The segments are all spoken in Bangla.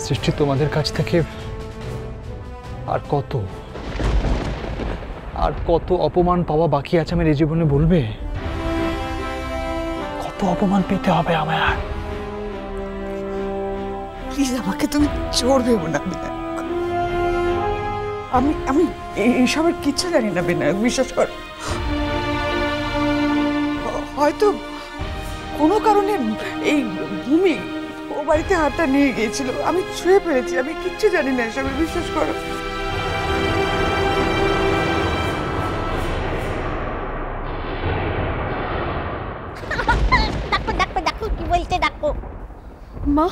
সৃষ্টি তোমাদের কাছ থেকে আর কত অপমান পাওয়া বাকি আছে আমার এই জীবনে বলবে? কত অপমান পেতে হবে আমায়? আর প্লিজ আমাকে তুমি চোর ভেবো না। আমি এইসবের কিচ্ছু জানি না বিনায়ক, বিশ্বাস কর। হয়তো কোনো কারণে এই ভূমি ও বাড়িতে হাতটা নিয়ে গিয়েছিল, আমি ছুঁয়ে ফেলেছি, আমি কিচ্ছু জানি না এসবের, বিশ্বাস করো। দেখো কি বলতে, দেখো মা,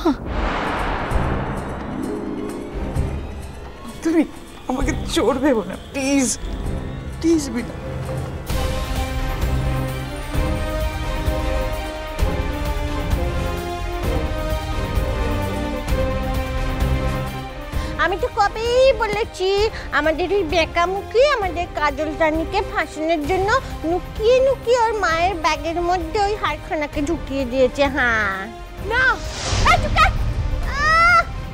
তুমি আমাকে চোর ভেবো না প্লিজ, প্লিজ বিনা। আমি তো কবেই বলেছি আমাদের এই বেকামুখী আমাদের কাজল রানীকে ফাঁসানোর জন্য লুকিয়ে লুকিয়ে ওর মায়ের ব্যাগের মধ্যে ওই হারখানাকে ঢুকিয়ে দিয়েছে। হ্যাঁ না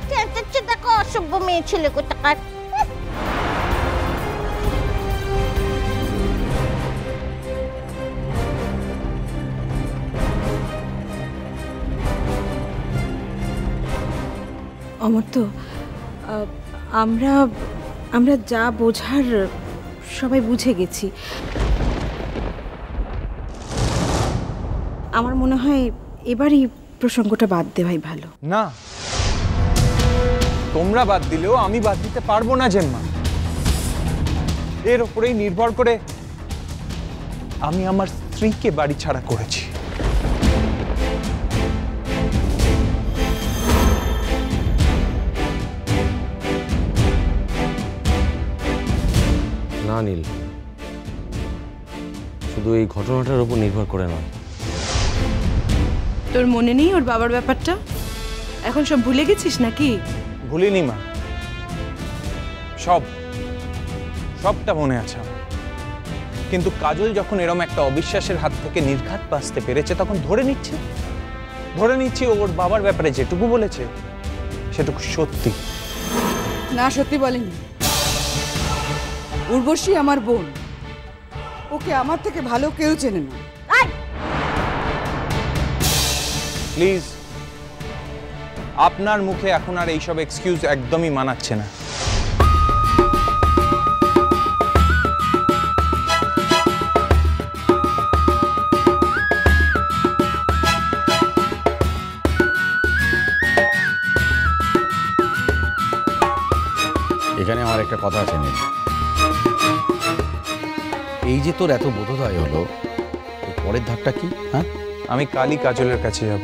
চেঁচাচ্ছে, দেখো অসভ্য মেয়ে ছেলে কোথাকার। অমর তো আমরা যা বোঝার সবাই বুঝে গেছি। আমার মনে হয় এবারই প্রসঙ্গটা বাদ দেওয়াই ভালো। না, তোমরা বাদ দিলেও আমি বাদ দিতে পারবো না জেম্মা। এর উপরেই নির্ভর করে আমি আমার স্ত্রীকে বাড়ি ছাড়া করেছি। না নীল, শুধু এই ঘটনাটার উপর নির্ভর করে নয়। তোর মনে নেই ওর বাবার ব্যাপারটা? এখন সব ভুলে গেছিস নাকি? ভুলিনি মা, সবটা মনে আছে আমার। কিন্তু কাজল যখন এরম একটা অবিশ্বাসের হাত থেকে নির্ঘাত বাঁচতে পেরেছে, তখন ধরে নিচ্ছি ওর বাবার ব্যাপারে যেটুকু বলেছে সেটুকু সত্যি। না, সত্যি বলেনি। উর্বশী আমার বোন, ওকে আমার থেকে ভালো কেউ চেনে না। প্লিজ, আপনার মুখে এখন আর এইসব এক্সকিউজ একদমই মানাচ্ছে না। এখানে আমার একটা কথা আছে নীল। এই যে তোর এত বোধোদয় হলো, পরের ধাপটা কি? হ্যাঁ, আমি কালই কাজলের কাছে যাব,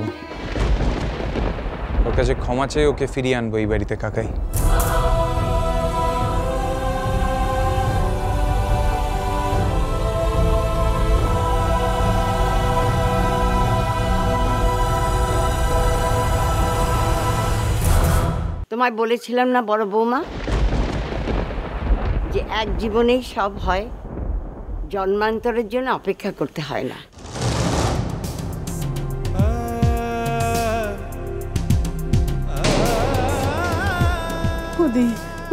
ওর কাছে ক্ষমা চেয়ে ওকে ফিরিয়ে আনবো এই বাড়িতে। কাকাই, তোমায় বলেছিলাম না বড় বৌমা, যে এক জীবনেই সব হয়, জন্মান্তরের জন্য অপেক্ষা করতে হয় না।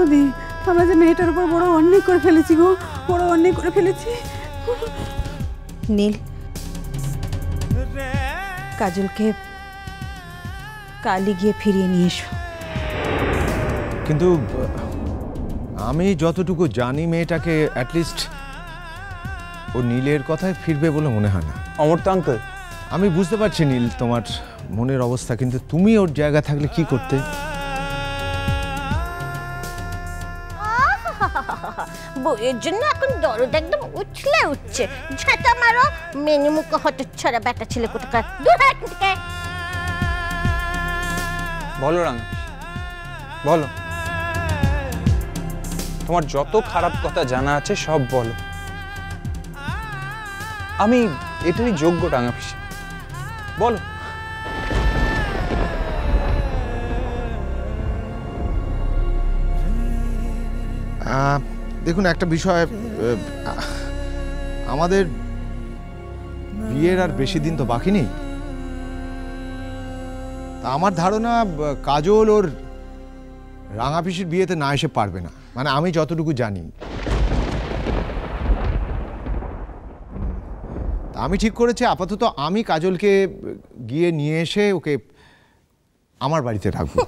ওদি আমরা যে মেয়েটার উপর বড় অন্যায় করে ফেলেছি গো, বড় অন্যায় করে ফেলেছি। নীল, কাজলকে কালই গিয়ে ফিরিয়ে নিয়ে এসো। কিন্তু আমি যতটুকু জানি মেয়েটাকে অ্যাটলিস্ট ও নীলের কথায় ফিরবে বলে মনে হয় না। অমর্ত আঙ্কেল, আমি বুঝতে পারছি নীল তোমার মনের অবস্থা, কিন্তু তুমি ওর জায়গা থাকলে কি করতে? বইয়ের জন্য এখন দরদ একদম উঠছে। ঝাঁটা মারো, মেনে মুখ হতচ্ছাড়া বেটা ছেলে কোথাকার, দূর হাত থেকে। বলো রাং, বলো, তোমার যত খারাপ কথা জানা আছে সব বলো। আমি এটারই যোগ্য টাঙা পিসি, বলো। দেখুন, একটা বিষয়, আমাদের বিয়ের আর বেশি দিন তো বাকি নেই। তা আমার ধারণা কাজল ওর রাঙা পিসির বিয়েতে না এসে পারবে না, মানে আমি যতটুকু জানি। আমি ঠিক করেছি আপাতত আমি কাজলকে গিয়ে নিয়ে এসে ওকে আমার বাড়িতে রাখবো।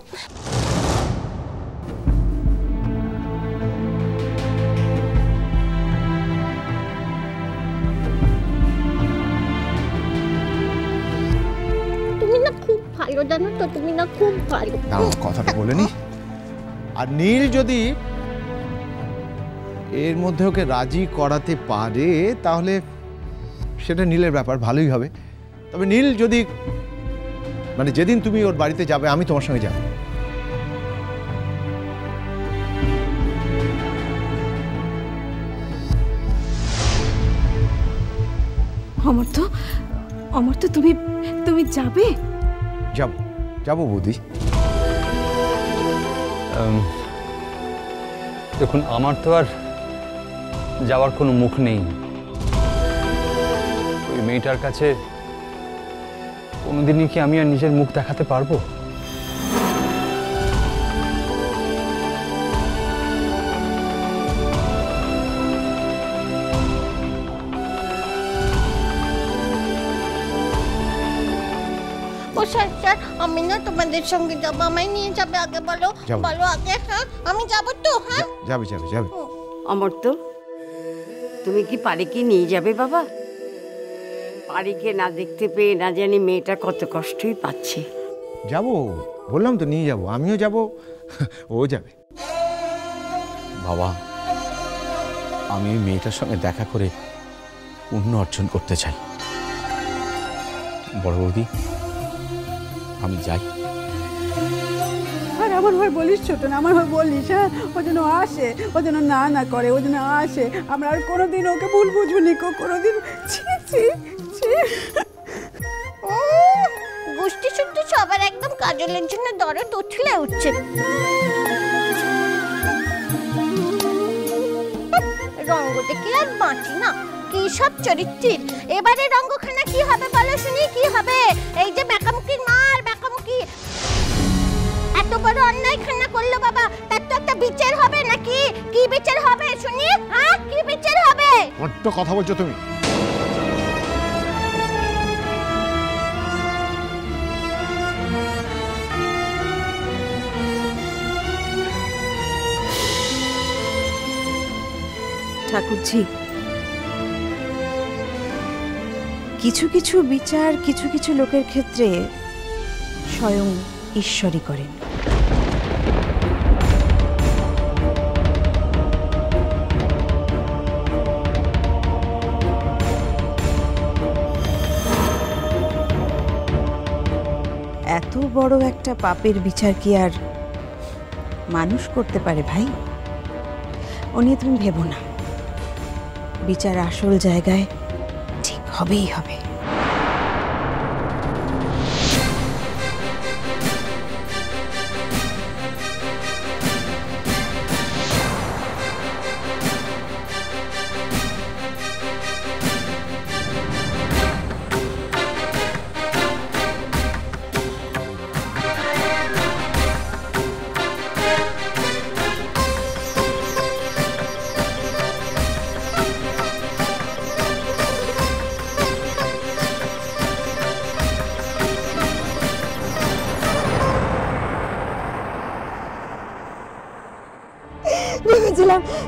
তুমি না খুব ভালো জানো তো, তুমি না খুব ভালো। কথাটা বলে নি। আর নীল যদি এর মধ্যে ওকে রাজি করাতে পারে তাহলে সেটা নীলের ব্যাপার, ভালোই হবে। তবে নীল যদি, মানে যেদিন তুমি ওর বাড়িতে যাবে আমি তোমার সঙ্গে যাব। অমর্ত্য তুমি তুমি যাবে? যাব যাব বৌদি। দেখুন, আমার তো আর যাওয়ার কোনো মুখ নেই। ওই মেয়েটার কাছে কোনোদিনই কি আমি আর নিজের মুখ দেখাতে পারবো? ও স্যার, আমি না তোমাদের সঙ্গে যাবো, আমায় নিয়ে যাবে আগে বলো, যাবো। বলো আগে। হ্যাঁ আমি যাবো তো। হ্যাঁ যাবে যাবে যাবে। অমর্ত্য, তুমি কি পারিকে নিয়ে যাবে বাবা? পারিকে না দেখতে পেয়ে না জানি মেয়েটা কত কষ্টই পাচ্ছে। যাব, বললাম তো নিয়ে যাব, আমিও যাব, ও যাবে। বাবা, আমি ওই মেয়েটার সঙ্গে দেখা করে পুণ্য অর্জন করতে চাই। বড় বৌদি, আমি যাই। আর আমার হয়ে বলিস ছোট না, আমার হয়ে বলিস, হ্যাঁ, ও যেন আসে, ও যেন না করে, ও যেন আসে। আমরা আর কোনোদিন ওকে ভুল বুঝবনি, কোনোদিন। ছি ছি ছি। গোষ্ঠী শুদ্ধ সবার একদম কাজলের জন্য দরদ উঠলে উঠছে। রঙ্গ দেখে আর বাঁচি না, কি সব চরিত্রের। এবারে রঙ্গখানা কি হবে বলো শুনি, কি হবে? এই যে বেকামুকির মার বেকামুকি, এত বড় অন্যায় খানা করলো বাবা, তার তো একটা বিচার হবে নাকি? কি বিচার হবে শুনি? হ্যাঁ কি বিচার হবে? বড্ড কথা বলছো তুমি। ঠাকুরজি, কিছু কিছু বিচার কিছু কিছু লোকের ক্ষেত্রে স্বয়ং ঈশ্বরই করেন। এত বড় একটা পাপের বিচার কি আর মানুষ করতে পারে ভাই? ও নিয়ে তুমি ভেবো না, বিচার আসল জায়গায় ঠিক হবেই হবে।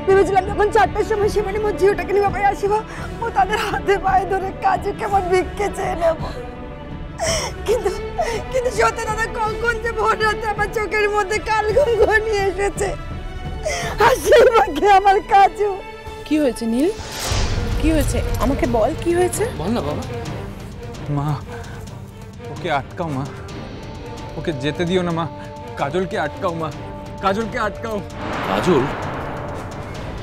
ভেবেছিলাম যখন 4টার সময় শিবানী মধ্যে ওটাকে নিয়ে বাবাই আসিব, ও তাদের হাতে পায়ে ধরে কাজে কেমন ভিক্ষে চেয়ে নেব। কিন্তু কিন্তু সত্যি দাদা, কখন যে ভোর রাতে আমার চোখের মধ্যে কালঘুম ঘনিয়ে এসেছে। আর সেই ভাগ্যে আমার কাজু। কি হয়েছে নীল? কি হয়েছে আমাকে বল, কি হয়েছে? বল না বাবা। মা, ওকে আটকাও মা, ওকে যেতে দিও না মা। কাজলকে আটকাও মা, কাজলকে আটকাও। কাজল?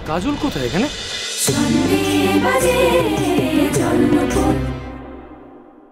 কাজল কোথায় এখানে?